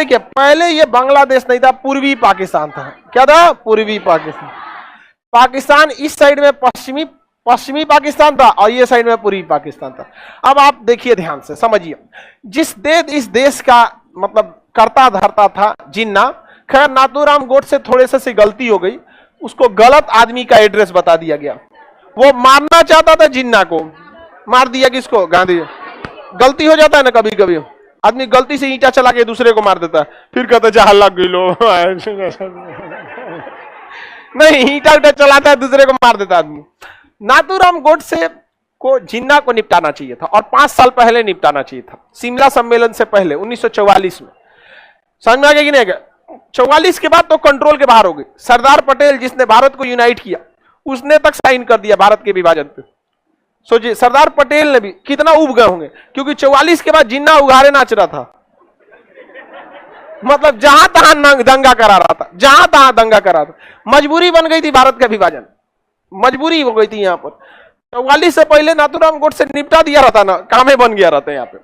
देखिए पहले ये बांग्लादेश नहीं था, पूर्वी पाकिस्तान था। क्या था? पूर्वी पाकिस्तान। पाकिस्तान इस साइड में पश्चिमी पाकिस्तान था और ये साइड में पूर्वी पाकिस्तान था। अब आप देखिए ध्यान से समझिए, इस देश का मतलब करता धरता था जिन्ना। खैर नाथूराम गोडसे थोड़े से गलती हो गई, उसको गलत आदमी का एड्रेस बता दिया गया। वो मारना चाहता था जिन्ना को, मार दिया किसको? गांधी। गलती हो जाता है ना कभी कभी, आदमी गलती से ईंटा चला के दूसरे को मार देता है, फिर कहता है जहां लग लो नहीं, ईंटा उटा चलाता है दूसरे को मार देता आदमी। नाथूराम गोडसे को जिन्ना को निपटाना चाहिए था और 5 साल पहले निपटाना चाहिए था, शिमला सम्मेलन से पहले 1944 में। समझ में आ गया कि नहीं? 44 के बाद तो कंट्रोल के बाहर हो गई। सरदार पटेल जिसने भारत को यूनाइट किया, उसने तक साइन कर दिया भारत के विभाजन पे। सोचिए सरदार पटेल ने भी कितना उब गए होंगे, क्योंकि 44 के बाद जिन्ना उघारे नाच रहा था, मतलब जहां तहां दंगा करा रहा था, जहां तहां दंगा करा था। मजबूरी बन गई थी भारत का विभाजन, मजबूरी हो गई थी यहां पर। 44 से पहले नाथूराम गोडसे निपटा दिया रहता ना, कामे बन गया रहता यहाँ पे।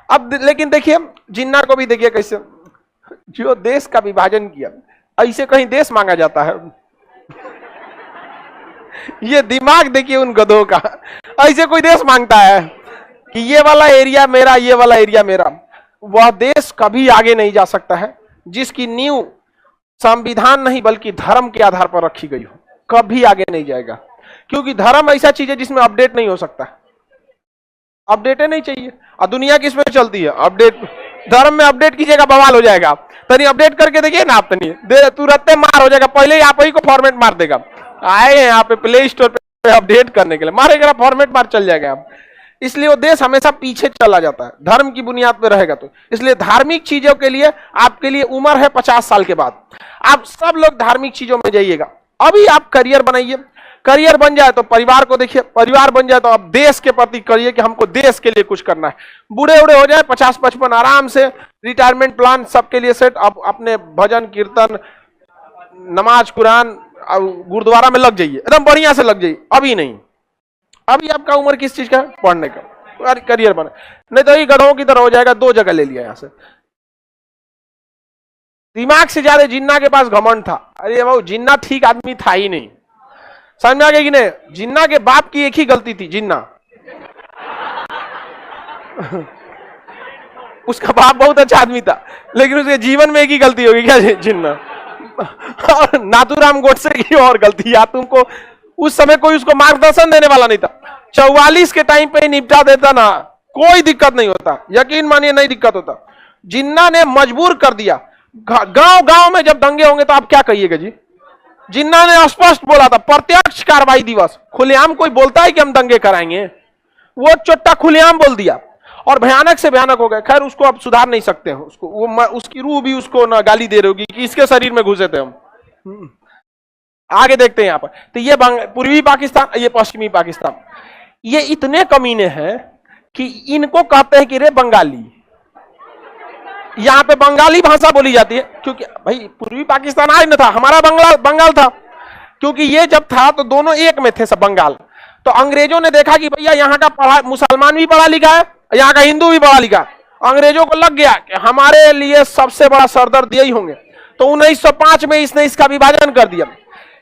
अब लेकिन देखिए जिन्ना को भी देखिए कैसे, जो देश का विभाजन किया, ऐसे कहीं देश मांगा जाता है? ये दिमाग देखिए उन गधों का, ऐसे कोई देश मांगता है कि ये वाला एरिया मेरा, ये वाला एरिया मेरा? वह देश कभी आगे नहीं जा सकता है जिसकी नींव संविधान नहीं बल्कि धर्म के आधार पर रखी गई हो, कभी आगे नहीं जाएगा। क्योंकि धर्म ऐसा चीज है जिसमें अपडेट नहीं हो सकता, अपडेट नहीं चाहिए। और दुनिया किस में चलती है? अपडेट। धर्म में अपडेट कीजिएगा बवाल हो जाएगा। तनी अपडेट करके देखिए ना आप, तनी तुरंत मार हो जाएगा, पहले ही आप ही को फॉर्मेट मार देगा। आए हैं यहाँ पे प्ले स्टोर पे अपडेट करने के लिए, मारेगा फॉर्मेट मार चल जाएगा आप। इसलिए वो देश हमेशा पीछे चला जाता है, धर्म की बुनियाद पे रहेगा तो। इसलिए धार्मिक चीजों के लिए आपके लिए उम्र है 50 साल के बाद, आप सब लोग धार्मिक चीजों में जाइएगा। अभी आप करियर बनाइए, करियर बन जाए तो परिवार को देखिए, परिवार बन जाए तो आप देश के प्रति करिए कि हमको देश के लिए कुछ करना है। बूढ़े उड़े हो जाए 50-55 आराम से, रिटायरमेंट प्लान सबके लिए सेट। आप अपने भजन कीर्तन नमाज कुरान गुरुद्वारा में लग जाइए, एकदम बढ़िया से लग जाइए। अभी नहीं, अभी आपका उम्र किस चीज का? पढ़ने का, करियर बने। नहीं तो ये गधों की तरह हो जाएगा, 2 जगह ले लिया यहां से। दिमाग से ज्यादा जिन्ना के पास घमंड था। अरे भाई जिन्ना ठीक आदमी था ही नहीं, समझ में आ गया कि नहीं? जिन्ना के बाप की एक ही गलती थी, जिन्ना उसका बाप बहुत अच्छा आदमी था, लेकिन उसके जीवन में एक ही गलती होगी, क्या? जिन्ना। और नाथूराम गोडसे की और गलती, या तुमको उस समय कोई उसको मार्गदर्शन देने वाला नहीं था। 44 के टाइम पे निपटा देता ना, कोई दिक्कत नहीं होता, यकीन मानिए नहीं दिक्कत होता। जिन्ना ने मजबूर कर दिया। गांव गांव में जब दंगे होंगे तो आप क्या कहिएगा जी? जिन्ना ने स्पष्ट बोला था, प्रत्यक्ष कार्रवाई दिवस। खुलेआम कोई बोलता है कि हम दंगे कराएंगे? वो चोट्टा खुलेआम बोल दिया और भयानक से भयानक हो गया। खैर उसको अब सुधार नहीं सकते हैं, उसको वो उसकी रूह भी उसको ना गाली दे रही होगी कि इसके शरीर में घुसे थे हम। आगे देखते हैं यहाँ पर। तो ये पूर्वी पाकिस्तान, ये पश्चिमी पाकिस्तान, ये इतने कमीने हैं कि इनको कहते हैं कि रे बंगाली। यहाँ पे बंगाली भाषा बोली जाती है, क्योंकि भाई पूर्वी पाकिस्तान आज न था, हमारा बंगाल था। क्योंकि ये जब था तो दोनों एक में थे सब, बंगाल। तो अंग्रेजों ने देखा कि भैया यहाँ का मुसलमान भी पढ़ा लिखा है, यहाँ का हिंदू भी पढ़ा लिखा। अंग्रेजों को लग गया कि हमारे लिए सबसे बड़ा सरदर्द यही होंगे। तो 1905 में इसने इसका विभाजन कर दिया।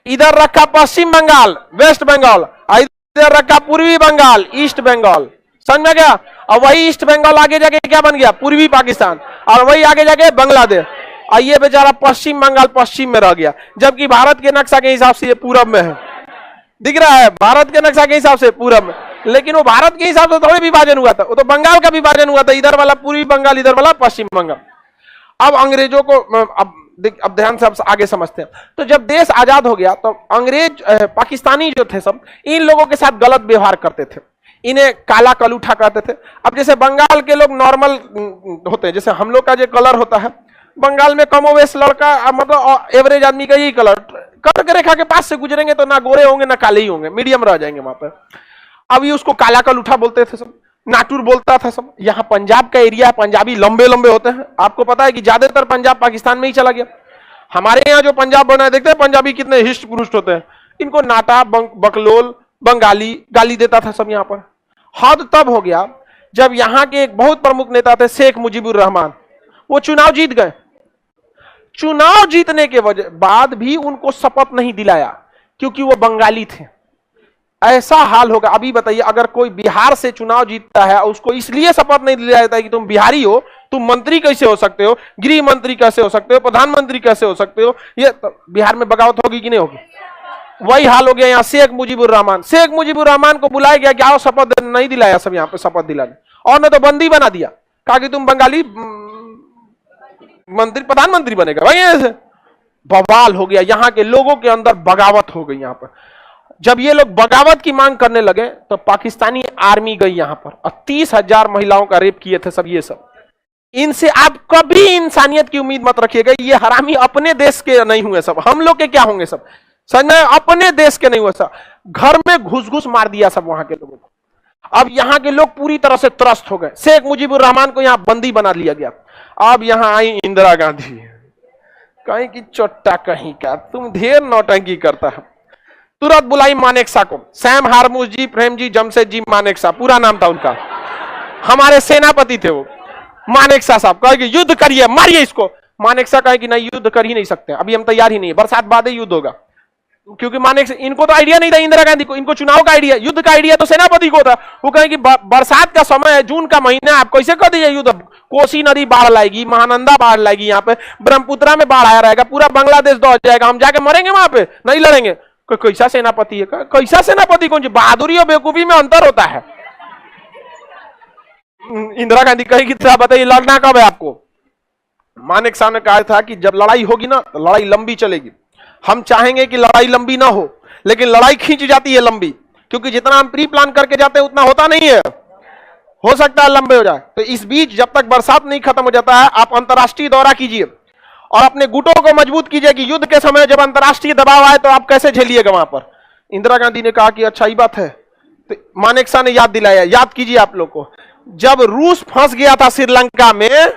इधर रखा पश्चिम बंगाल, वेस्ट बंगाल, इधर रखा पूर्वी बंगाल, ईस्ट बंगाल। समझ में गया? और वही ईस्ट बंगाल आगे जाके क्या बन गया? पूर्वी पाकिस्तान। और वही आगे जाके बांग्लादेश। और ये बेचारा पश्चिम बंगाल पश्चिम में रह गया, जबकि भारत के नक्शा के हिसाब से ये पूरब में है। दिख रहा है? भारत के नक्शा के हिसाब से पूरब में, लेकिन वो भारत के हिसाब से थोड़े विभाजन हुआ था, वो तो बंगाल का विभाजन हुआ था। इधर वाला पूर्वी बंगाल, इधर वाला पश्चिम बंगाल। अब अंग्रेजों को अब ध्यान से आगे समझते हैं। तो जब देश आजाद हो गया तो अंग्रेज पाकिस्तानी जो थे सब इन लोगों के साथ गलत व्यवहार करते थे, इन्हें काला कलूठा कहते थे। अब जैसे बंगाल के लोग नॉर्मल होते हैं, जैसे हम लोग का जो कलर होता है, बंगाल में कमोवेश लड़का मतलब एवरेज आदमी का यही कलर, कर्क रेखा के पास से गुजरेंगे तो ना गोरे होंगे ना काले ही होंगे, मीडियम रह जाएंगे वहां पर। अब ये उसको काला कलूठा बोलते थे सब, नाटुर बोलता था सब। यहाँ पंजाब का एरिया है, पंजाबी लंबे लंबे होते हैं। आपको पता है कि ज्यादातर पंजाब पाकिस्तान में ही चला गया। हमारे यहाँ जो पंजाब बना है, देखते हैं पंजाबी कितने हिष्ट पुरुष होते हैं। इनको नाटा बकलोल बंगाली गाली देता था सब यहाँ पर। हद तब हो गया जब यहाँ के एक बहुत प्रमुख नेता थे शेख मुजीबुर रहमान, वो चुनाव जीत गए। चुनाव जीतने के वजह बाद भी उनको शपथ नहीं दिलाया क्योंकि वो बंगाली थे। ऐसा हाल होगा। अभी बताइए, अगर कोई बिहार से चुनाव जीतता है उसको इसलिए शपथ नहीं दिलाया जाता है कि तुम बिहारी हो, तुम मंत्री कैसे हो सकते हो, गृह मंत्री कैसे हो सकते हो, प्रधानमंत्री कैसे हो सकते हो, ये तो बिहार में बगावत होगी कि नहीं होगी? वही हाल हो गया यहाँ शेख मुजीबुर रहमान। शेख मुजीबुर रहमान को बुलाया गया कि आओ शपथ, नहीं दिलाया सब यहाँ पे शपथ दिलाने, और न तो बंदी बना दिया, कहा कि तुम बंगाली मंत्री प्रधानमंत्री बनेगा। भाई ऐसे बवाल हो गया, यहाँ के लोगों के अंदर बगावत हो गई। यहाँ पर जब ये लोग बगावत की मांग करने लगे तो पाकिस्तानी आर्मी गई यहाँ पर और 30,000 महिलाओं का रेप किए थे सब। ये सब इनसे आप कभी इंसानियत की उम्मीद मत रखिएगा। ये हरामी अपने देश के नहीं हुए सब, हम लोग के क्या होंगे सब, समझ, अपने देश के नहीं हुए सब। घर में घुस घुस मार दिया सब वहां के लोगों को। अब यहाँ के लोग पूरी तरह से त्रस्त हो गए। शेख मुजीबुर रहमान को यहाँ बंदी बना लिया गया। अब यहाँ आई इंदिरा गांधी, कहीं की चोट्टा कहीं का, तुम ढेर नौटंकी करता है। तुरंत बुलाई मानेकशॉ को, सैम हारमुज जी, प्रेमजी जमशेद जी मानेकशॉ पूरा नाम था उनका, हमारे सेनापति थे वो मानेकशॉ साहब। कहे कि युद्ध करिए, मारिए इसको। मानेकशॉ कहे कि नहीं, युद्ध कर ही नहीं सकते, अभी हम तैयार ही नहीं है, बरसात बाद ही युद्ध होगा। क्योंकि मानेकशॉ, इनको तो आइडिया नहीं था इंदिरा गांधी को, इनको चुनाव का आइडिया, युद्ध का आइडिया तो सेनापति को था। वो कहे कि बरसात का समय है, जून का महीना, आप कैसे कर दीजिए युद्ध, कोसी नदी बाढ़ लाएगी, महानंदा बाढ़ लाएगी, यहाँ पे ब्रह्मपुत्रा में बाढ़ आया रहेगा, पूरा बांग्लादेश दौड़ जाएगा, हम जाके मरेंगे वहां पे, नहीं लड़ेंगे। कैसा सेनापति है, कैसा सेनापति, कौन सी बहादुरी और बेवकूफी में अंतर होता है। इंदिरा गांधी कहेगी बताइए लड़ना कब है आपको? मानेकशॉ ने कहा था कि जब लड़ाई होगी ना तो लड़ाई लंबी चलेगी। हम चाहेंगे कि लड़ाई लंबी ना हो, लेकिन लड़ाई खींच जाती है लंबी, क्योंकि जितना हम प्री प्लान करके जाते हैं उतना होता नहीं है, हो सकता है लंबे हो जाए। तो इस बीच जब तक बरसात नहीं खत्म हो जाता है, आप अंतर्राष्ट्रीय दौरा कीजिए और अपने गुटों को मजबूत कीजिए कि युद्ध के समय जब अंतर्राष्ट्रीय दबाव आए तो आप कैसे झेलिएगा वहां पर। इंदिरा गांधी ने कहा कि अच्छा ही बात है। तो मानेकशॉ ने याद दिलाया, याद कीजिए आप लोग को, जब रूस फंस गया था श्रीलंका में,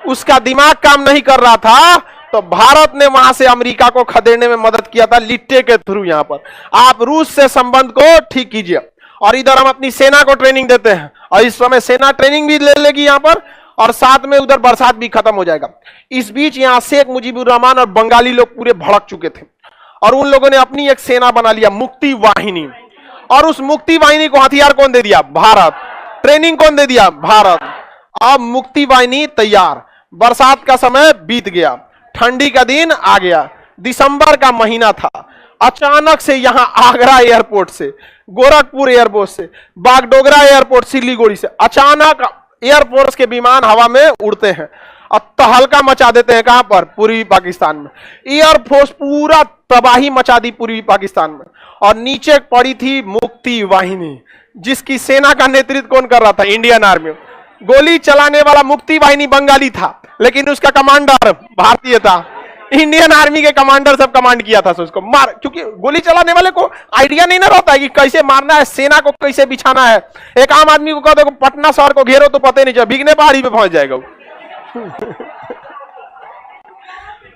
उसका दिमाग काम नहीं कर रहा था, तो भारत ने वहां से अमेरिका को खदेड़ने में मदद किया था लिट्टे के थ्रू। यहां पर आप रूस से संबंध को ठीक कीजिए, और इधर हम अपनी सेना को ट्रेनिंग देते हैं, और इस समय सेना ट्रेनिंग भी ले लेगी यहां पर, और साथ में उधर बरसात भी खत्म हो जाएगा। इस बीच यहां शेख मुजीबुर रहमान और बंगाली लोग पूरे भड़क चुके थे, और उन लोगों ने अपनी एक सेना बना लिया, मुक्ति वाहिनी। और उस मुक्ति वाहिनी को हथियार कौन दे दिया? भारत। ट्रेनिंग कौन दे दिया? भारत। अब मुक्ति वाहिनी तैयार। बरसात का समय बीत गया, ठंडी का दिन आ गया, दिसंबर का महीना था। अचानक से यहां आगरा एयरपोर्ट से, गोरखपुर एयरपोर्ट से, बागडोगरा एयरपोर्ट सिलीगुड़ी से अचानक एयरफोर्स के विमान हवा में उड़ते हैं और तहलका मचा देते हैं। कहां पर? पूर्वी पाकिस्तान में। एयरफोर्स पूरा तबाही मचा दी पूर्वी पाकिस्तान में, और नीचे पड़ी थी मुक्ति वाहिनी, जिसकी सेना का नेतृत्व कौन कर रहा था? Indian army. गोली चलाने वाला मुक्ति वाहिनी बंगाली था, लेकिन उसका कमांडर भारतीय था। इंडियन आर्मी के कमांडर सब कमांड किया था उसको मार, क्योंकि गोली चलाने वाले को आइडिया नहीं ना रहता है कि कैसे मारना है, सेना को कैसे बिछाना है। एक आम आदमी को कह दो पटना शहर को घेरो तो पता नहीं चला, भीगने पहाड़ी पे पहुंच जाएगा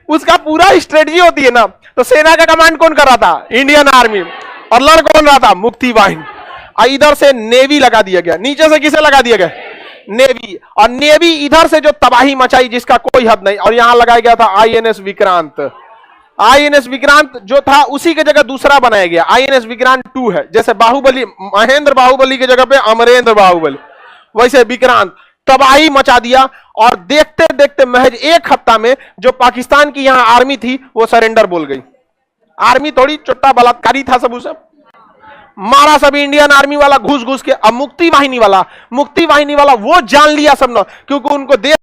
उसका पूरा स्ट्रेटजी होती है ना। तो सेना का कमांड कौन कर रहा था? Indian army. और लड़ कौन रहा था? मुक्ति वाहिनी। इधर से नेवी लगा दिया गया, नीचे से किसे लगा दिया गया? नेवी। और नेवी इधर से जो तबाही मचाई जिसका कोई हद नहीं, और यहां लगाया गया था आईएनएस विक्रांत। आईएनएस विक्रांत जो था उसी के जगह दूसरा बनाया गया, आईएनएस विक्रांत 2 है। जैसे बाहुबली, महेंद्र बाहुबली के जगह पे अमरेंद्र बाहुबली, वैसे विक्रांत। तबाही मचा दिया, और देखते देखते महज एक हफ्ता में जो पाकिस्तान की यहां आर्मी थी वो सरेंडर बोल गई। आर्मी थोड़ी चोट्टा बलात्कारी था सब, उसे मारा सभी इंडियन आर्मी वाला घुस घुस के। अब मुक्ति वाहिनी वाला वो जान लिया सब ना, क्योंकि उनको देश